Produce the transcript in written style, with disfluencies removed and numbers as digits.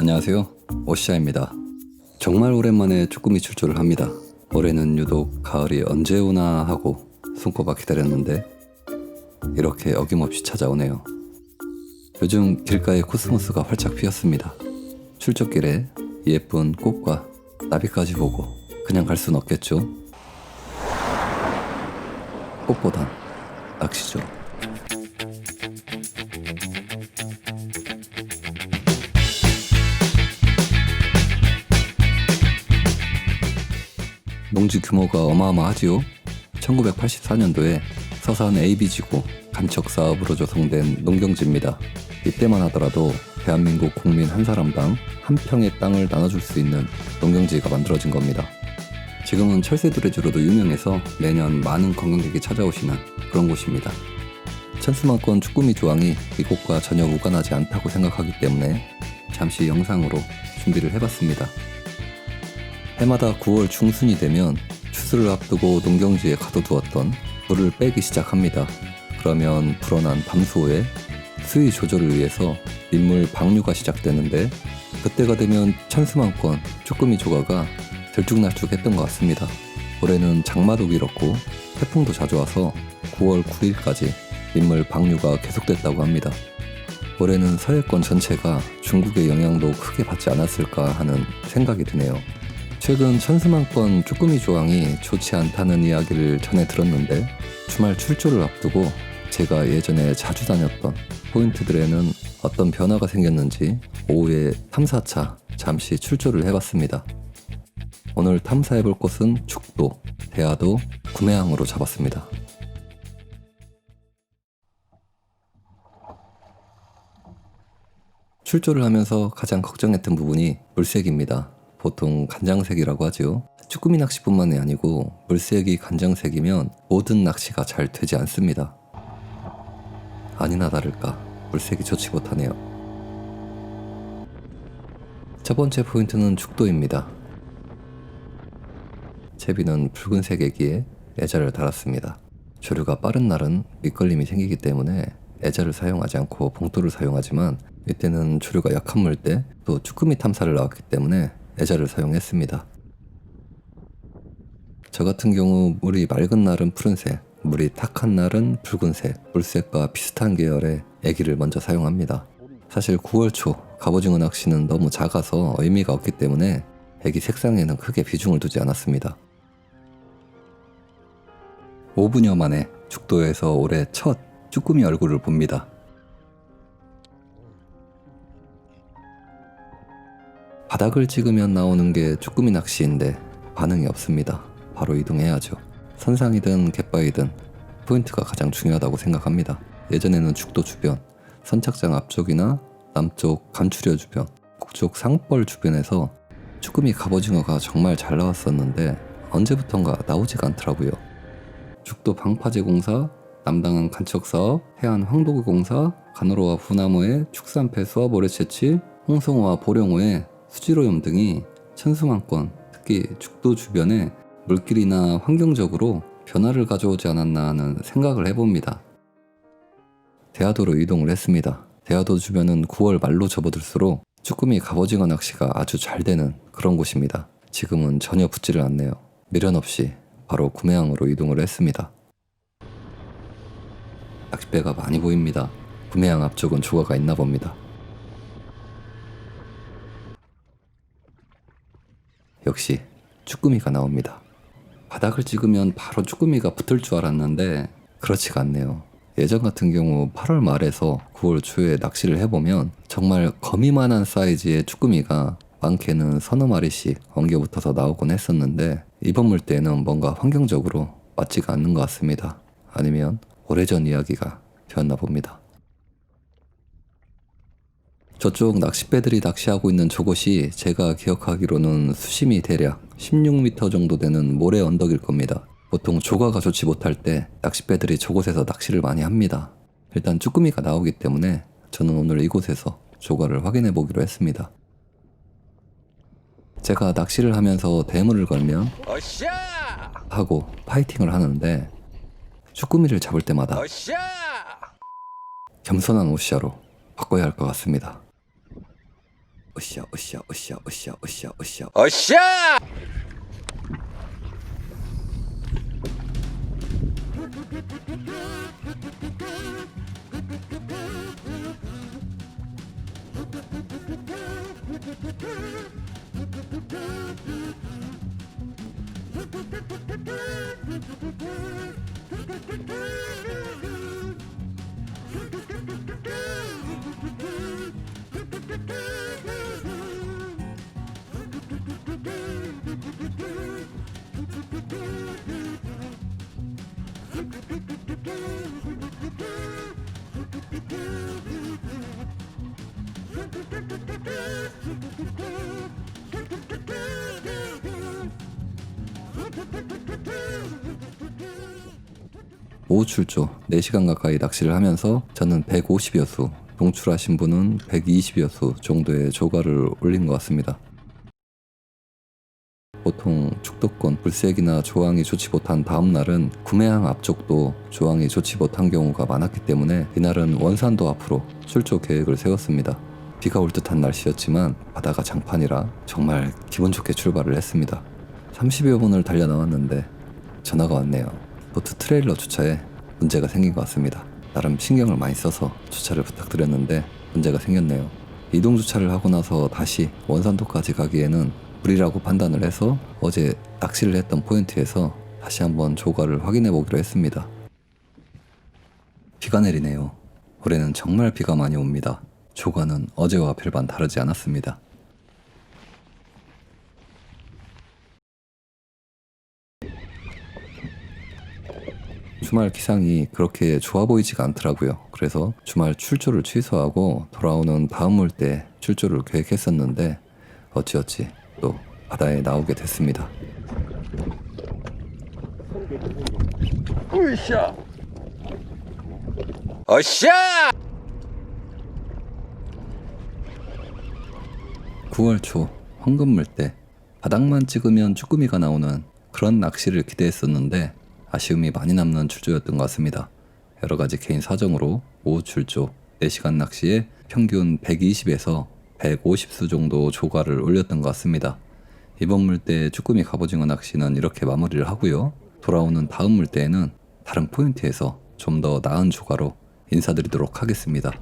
안녕하세요, 오시아입니다. 정말 오랜만에 쭈꾸미 출조를 합니다. 올해는 유독 가을이 언제 오나 하고 손꼽아 기다렸는데 이렇게 어김없이 찾아오네요. 요즘 길가에 코스모스가 활짝 피었습니다. 출조길에 예쁜 꽃과 나비까지 보고 그냥 갈 순 없겠죠. 꽃보단 낚시죠. 농지 규모가 어마어마하지요. 1984년도에 서산 AB지구 간척사업으로 조성된 농경지입니다. 이때만 하더라도 대한민국 국민 한 사람당 한 평의 땅을 나눠줄 수 있는 농경지가 만들어진 겁니다. 지금은 철새두레주로도 유명해서 매년 많은 관광객이 찾아오시는 그런 곳입니다. 천수만권 쭈꾸미 조항이 이곳과 전혀 무관하지 않다고 생각하기 때문에 잠시 영상으로 준비를 해봤습니다. 해마다 9월 중순이 되면 추수를 앞두고 농경지에 가둬두었던 물을 빼기 시작합니다. 그러면 불어난 밤수호에 수위 조절을 위해서 민물 방류가 시작되는데 그때가 되면 천수만권 쭈꾸미 조가가 들쭉날쭉했던 것 같습니다. 올해는 장마도 길었고 태풍도 자주 와서 9월 9일까지 민물 방류가 계속됐다고 합니다. 올해는 서해권 전체가 중국의 영향도 크게 받지 않았을까 하는 생각이 드네요. 최근 천수만권 쭈꾸미 조항이 좋지 않다는 이야기를 전해 들었는데 주말 출조를 앞두고 제가 예전에 자주 다녔던 포인트들에는 어떤 변화가 생겼는지 오후에 탐사차 잠시 출조를 해봤습니다. 오늘 탐사해볼 곳은 죽도, 대하도, 구매항으로 잡았습니다. 출조를 하면서 가장 걱정했던 부분이 물색입니다. 보통 간장색이라고 하죠. 쭈꾸미 낚시뿐만이 아니고 물색이 간장색이면 모든 낚시가 잘 되지 않습니다. 아니나 다를까 물색이 좋지 못하네요. 첫 번째 포인트는 죽도입니다. 채비는 붉은색 애기에 애자를 달았습니다. 조류가 빠른 날은 밑걸림이 생기기 때문에 애자를 사용하지 않고 봉돌을 사용하지만 이때는 조류가 약한 물 때 또 쭈꾸미 탐사를 나왔기 때문에 애자를 사용했습니다. 저 같은 경우 물이 맑은 날은 푸른색, 물이 탁한 날은 붉은색, 물색과 비슷한 계열의 애기를 먼저 사용합니다. 사실 9월 초 갑오징어 낚시는 너무 작아서 의미가 없기 때문에 애기 색상에는 크게 비중을 두지 않았습니다. 5분여 만에 죽도에서 올해 첫 쭈꾸미 얼굴을 봅니다. 바닥을 찍으면 나오는 게 쭈꾸미 낚시인데 반응이 없습니다. 바로 이동해야죠. 선상이든 갯바위든 포인트가 가장 중요하다고 생각합니다. 예전에는 죽도 주변, 선착장 앞쪽이나 남쪽 감추려 주변, 북쪽 상벌 주변에서 쭈꾸미 갑오징어가 정말 잘 나왔었는데 언제부턴가 나오지가 않더라고요. 죽도 방파제 공사, 남당은 간척사업, 해안 황도구공사, 간호로와 후나무의 축산폐 수압 오래 채취, 홍성호와 보령호의 수질오염 등이 천수만권, 특히 죽도 주변에 물길이나 환경적으로 변화를 가져오지 않았나 하는 생각을 해봅니다. 대하도로 이동을 했습니다. 대하도 주변은 9월 말로 접어들수록 쭈꾸미 갑오징어 낚시가 아주 잘 되는 그런 곳입니다. 지금은 전혀 붙지를 않네요. 미련 없이 바로 구매항으로 이동을 했습니다. 낚싯배가 많이 보입니다. 구매항 앞쪽은 조가가 있나 봅니다. 역시 쭈꾸미가 나옵니다. 바닥을 찍으면 바로 쭈꾸미가 붙을 줄 알았는데 그렇지가 않네요. 예전 같은 경우 8월 말에서 9월 초에 낚시를 해보면 정말 거미만한 사이즈의 쭈꾸미가 많게는 서너 마리씩 엉겨붙어서 나오곤 했었는데 이번 물때는 뭔가 환경적으로 맞지가 않는 것 같습니다. 아니면 오래전 이야기가 되었나 봅니다. 저쪽 낚싯배들이 낚시하고 있는 저곳이 제가 기억하기로는 수심이 대략 16m 정도 되는 모래 언덕일 겁니다. 보통 조가가 좋지 못할 때 낚싯배들이 저곳에서 낚시를 많이 합니다. 일단 쭈꾸미가 나오기 때문에 저는 오늘 이곳에서 조가를 확인해 보기로 했습니다. 제가 낚시를 하면서 대물을 걸면 하고 파이팅을 하는데 쭈꾸미를 잡을 때마다 겸손한 오시아로 바꿔야 할 것 같습니다. 으쌰 으쌰 으쌰 으쌰 으쌰 으쌰. 어쌰! 오후 출조 4시간 가까이 낚시를 하면서 저는 150여 수, 동출하신 분은 120여 수 정도의 조가를 올린 것 같습니다. 보통 축도권 불색이나 조항이 좋지 못한 다음날은 구매항 앞쪽도 조항이 좋지 못한 경우가 많았기 때문에 이날은 원산도 앞으로 출조 계획을 세웠습니다. 비가 올 듯한 날씨였지만 바다가 장판이라 정말 기분 좋게 출발을 했습니다. 30여 분을 달려 나왔는데 전화가 왔네요. 보트 트레일러 주차에 문제가 생긴 것 같습니다. 나름 신경을 많이 써서 주차를 부탁드렸는데 문제가 생겼네요. 이동 주차를 하고 나서 다시 원산도까지 가기에는 무리라고 판단을 해서 어제 낚시를 했던 포인트에서 다시 한번 조과를 확인해 보기로 했습니다. 비가 내리네요. 올해는 정말 비가 많이 옵니다. 조과는 어제와 별반 다르지 않았습니다. 주말 기상이 그렇게 좋아 보이지가 않더라고요. 그래서 주말 출조를 취소하고 돌아오는 다음 올 때 출조를 계획했었는데 어찌어찌 또 바다에 나오게 됐습니다. 으쌰! 어쌰! 9월 초 황금물 때 바닥만 찍으면 쭈꾸미가 나오는 그런 낚시를 기대했었는데 아쉬움이 많이 남는 출조였던 것 같습니다. 여러가지 개인 사정으로 오후 출조 4시간 낚시에 평균 120에서 150수 정도 조과를 올렸던 것 같습니다. 이번 물때 쭈꾸미 갑오징어 낚시는 이렇게 마무리를 하고요. 돌아오는 다음 물때에는 다른 포인트에서 좀 더 나은 조과로 인사드리도록 하겠습니다.